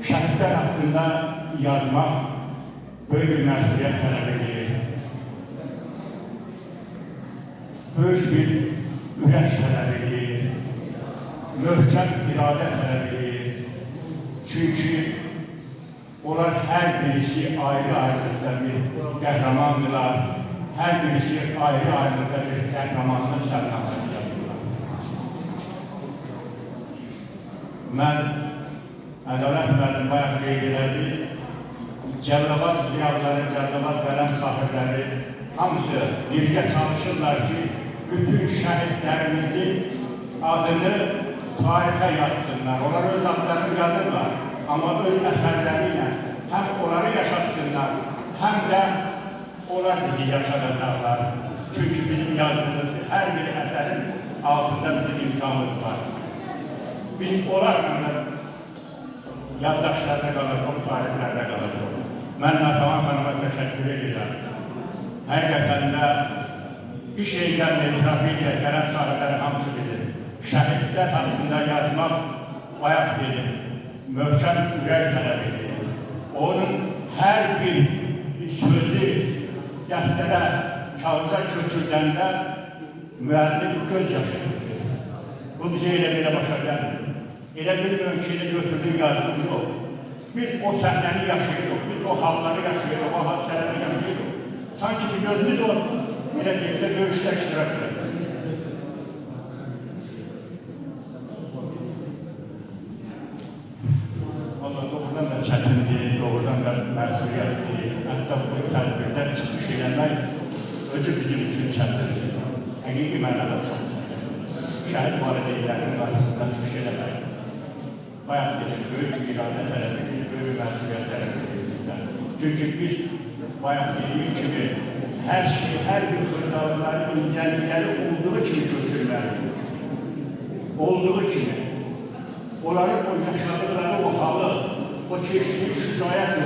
şəhidlər haqqında yazmaq böyük bir məsuliyyət tələb edir. Böyük bir ürək tələb edir. Möhkəm iradə tələb edir. Çünki onlar hər birisi ayrı-ayrılıqda bir qəhrəmandırlar. Hər birisi ayrı-ayrılıqda bir qəhrəmanlıq sərnaməsi yazırlar. Mən Ədalət müəllim bayaq qeyd elədi, Cəlilabad ziyalıları, Cəlilabad qələm sahibləri hamısı birgə çalışırlar ki, bütün şəhidlərimizin adını tarixə yazsınlar. Onlar öz adlarını yazırlar, amma öz əsərləri ilə həm onları yaşatsınlar, həm də onlar bizi yaşadacaqlar. Çünki bizim yazdığımız hər bir əsərin altında bizim imzamız var. Biz onlarla yaddaşlarda qalacaq, tarixlərdə qalacaq. Mən Natavan xanıma təşəkkür edirəm. Həqiqətən də bir şey gəlmə etiraf edir, qələm sahibləri hamısı bilir. Şəhidlər haqqında yazmaq bayaq dedim, möhkəm ürək tələb edir. Onun hər bir sözü dəftərə, kağıza köçürdəndə müəllif göz yaşı tökür. Bu bizə elə belə başa gəlmir. Elə bir mülkini götürdük, yazdık, yox. Biz o səhnəni yaşayırıq, biz o halları yaşayırıq, o hadisələri yaşayırıq. Sanki bir gözümüz o, elə deyildə görüşdə iştirak edir. Valla doğrudan da çətindir, doğrudan da məsuliyyətdir. Hətta bu tədbirdən çıxış eləmək özü bizim üçün çətindir. Həqiqi mənada çox çətindir. Şəhid valideynlərinin qarşısında çıxış eləmək. Bayaq dedik, böyük bir iradə tələb edir, böyük məsuliyyət tələb edir bizdən. Çünki biz bayaq dediğim kimi hər şey, hər bir xırdalıqların incəlikləri olduğu kimi köçürməliyik. Olduğu kimi. Onların o yaşadıkları o halı, o çeşitli şücayət